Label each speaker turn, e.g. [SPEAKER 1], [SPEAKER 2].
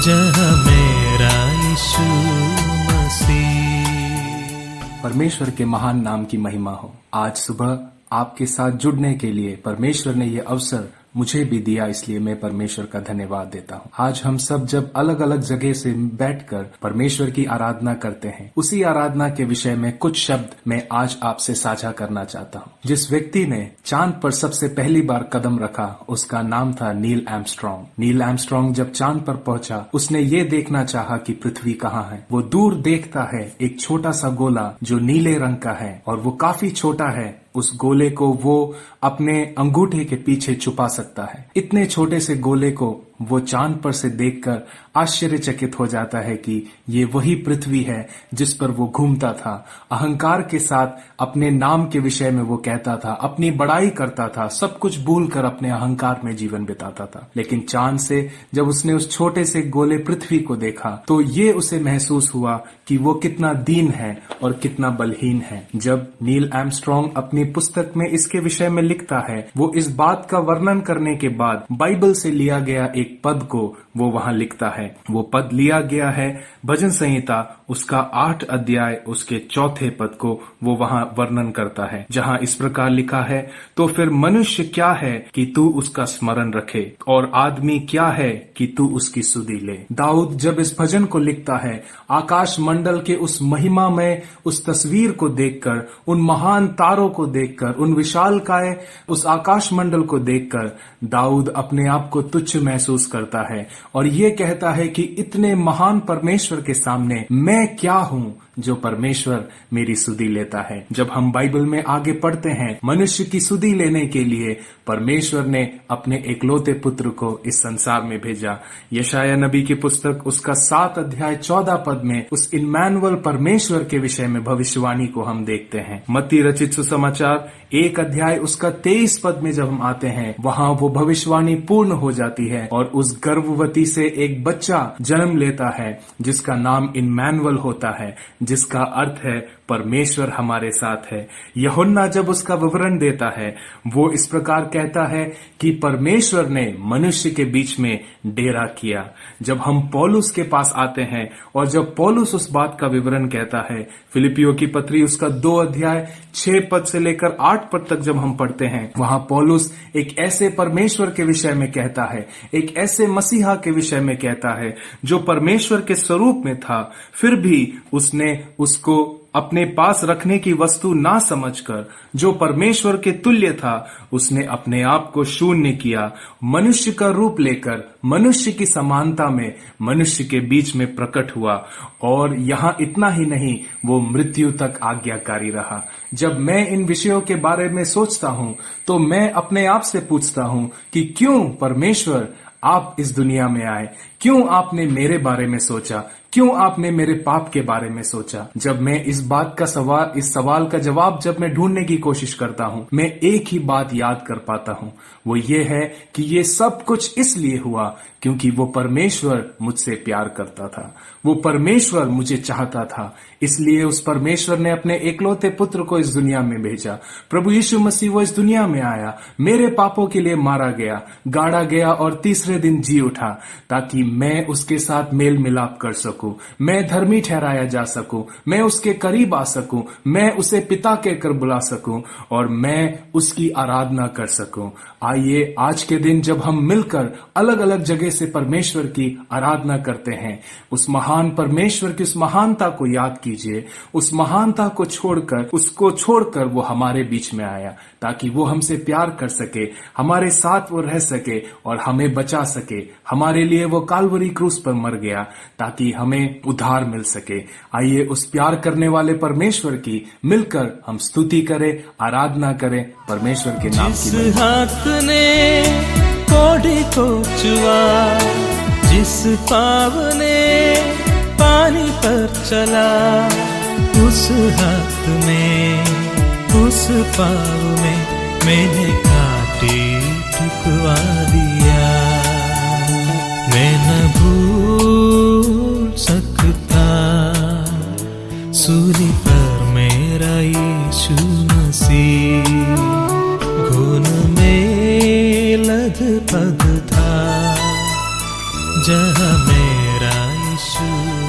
[SPEAKER 1] जहाँ मेरा यीशु मसीह।
[SPEAKER 2] परमेश्वर के महान नाम की महिमा हो। आज सुबह आपके साथ जुड़ने के लिए परमेश्वर ने ये अवसर मुझे भी दिया, इसलिए मैं परमेश्वर का धन्यवाद देता हूँ। आज हम सब जब अलग अलग जगह से बैठकर परमेश्वर की आराधना करते हैं, उसी आराधना के विषय में कुछ शब्द मैं आज आपसे साझा करना चाहता हूँ। जिस व्यक्ति ने चांद पर सबसे पहली बार कदम रखा, उसका नाम था नील आर्मस्ट्रांग। नील आर्मस्ट्रांग जब चांद पर पहुंचा, उसने ये देखना चाहा कि पृथ्वी कहाँ है। वो दूर देखता है एक छोटा सा गोला जो नीले रंग का है और वो काफी छोटा है। उस गोले को वो अपने अंगूठे के पीछे छुपा सकता है। इतने छोटे से गोले को वो चांद पर से देखकर आश्चर्यचकित हो जाता है कि ये वही पृथ्वी है जिस पर वो घूमता था। अहंकार के साथ अपने नाम के विषय में वो कहता था, अपनी बड़ाई करता था, सब कुछ भूलकर अपने अहंकार में जीवन बिताता था। लेकिन चांद से जब उसने उस छोटे से गोले पृथ्वी को देखा, तो ये उसे महसूस हुआ कि वो कितना दीन है और कितना बलहीन है। जब नील आर्मस्ट्रांग अपनी पुस्तक में इसके विषय में लिखता है, वो इस बात का वर्णन करने के बाद बाइबल से लिया गया एक पद को वो वहां लिखता है। वो पद लिया गया है भजन संहिता उसका 8 अध्याय उसके 4 पद को वो वहां वर्णन करता है, जहां इस प्रकार लिखा है, तो फिर मनुष्य क्या है कि तू उसका स्मरण रखे, और आदमी क्या है कि तू उसकी सुधि ले। दाऊद जब इस भजन को लिखता है, आकाश मंडल के उस महिमामय उस तस्वीर को देखकर, उन महान तारों को देखकर, उन विशालकाय उस आकाश मंडल को देखकर दाऊद अपने आप को तुच्छ महसूस करता है और ये कहता है कि इतने महान परमेश्वर के सामने मैं क्या हूं जो परमेश्वर मेरी सुधि लेता है। जब हम बाइबल में आगे पढ़ते हैं, मनुष्य की सुधि लेने के लिए परमेश्वर ने अपने एकलौते पुत्र को इस संसार में भेजा। यशाया नबी की पुस्तक उसका 7 अध्याय 14 पद में उस इम्मानुएल परमेश्वर के विषय में भविष्यवाणी को हम देखते हैं। मत्ती रचित सुसमाचार 1 अध्याय उसका 23 पद में जब हम आते हैं, वहां वो भविष्यवाणी पूर्ण हो जाती है और उस गर्भवती से एक बच्चा जन्म लेता है जिसका नाम इम्मानुएल होता है, जिसका अर्थ है परमेश्वर हमारे साथ है। यूहन्ना जब उसका विवरण देता है, वो इस प्रकार कहता है कि परमेश्वर ने मनुष्य के बीच में डेरा किया। जब हम पौलुस के पास आते हैं और जब पौलुस उस बात का विवरण कहता है, फिलिपियों की पत्री उसका 2 अध्याय 6 पद से लेकर 8 पद तक जब हम पढ़ते हैं, वहां पौलुस एक ऐसे परमेश्वर के विषय में कहता है, एक ऐसे मसीहा के विषय में कहता है जो परमेश्वर के स्वरूप में था, फिर भी उसने उसको अपने पास रखने की वस्तु ना समझकर, जो परमेश्वर के तुल्य था, उसने अपने आप को शून्य किया, मनुष्य का रूप लेकर मनुष्य की समानता में मनुष्य के बीच में प्रकट हुआ, और यहाँ इतना ही नहीं, वो मृत्यु तक आज्ञाकारी रहा। जब मैं इन विषयों के बारे में सोचता हूँ तो मैं अपने आप से पूछता हूँ कि क्यों परमेश्वर आप इस दुनिया में आए, क्यों आपने मेरे बारे में सोचा, क्यों आपने मेरे पाप के बारे में सोचा। जब मैं इस सवाल का जवाब जब मैं ढूंढने की कोशिश करता हूँ, मैं एक ही बात याद कर पाता हूँ, वो ये है कि ये सब कुछ इसलिए हुआ क्योंकि वो परमेश्वर मुझसे प्यार करता था, वो परमेश्वर मुझे चाहता था, इसलिए उस परमेश्वर ने अपने एकलौते पुत्र को इस दुनिया में भेजा। प्रभु यीशु मसीह वो इस दुनिया में आया, मेरे पापों के लिए मारा गया, गाड़ा गया और तीसरे दिन जी उठा, ताकि मैं उसके साथ मेल मिलाप कर सकूं, मैं धर्मी ठहराया जा सकूं, मैं उसके करीब आ सकूं, मैं उसे पिता कहकर बुला सकूं और मैं उसकी आराधना कर सकूं। आइए आज के दिन जब हम मिलकर अलग अलग जगह से परमेश्वर की आराधना करते हैं, उस महान परमेश्वर की उस महानता को याद कीजिए। उस महानता को छोड़कर वो हमारे बीच में आया ताकि वो हमसे प्यार कर सके, हमारे साथ वो रह सके और हमें बचा सके। हमारे लिए वो काल्वरी क्रूस पर मर गया ताकि हमें उद्धार मिल सके। आइए उस प्यार करने वाले परमेश्वर की मिलकर हम स्तुति करें, आराधना करें परमेश्वर के नाम की।
[SPEAKER 1] जिस हाथ ने कोड़ी को छुआ, जिस पाँव ने पानी पर चला, उस हाथ में उस पाँव में मैंने काटी ठुकवा दिया। मैं न भूल सकता सूली पर मेरा यीशु मसीह, घुन में लदपद था जहाँ मेरा मेरा यीशु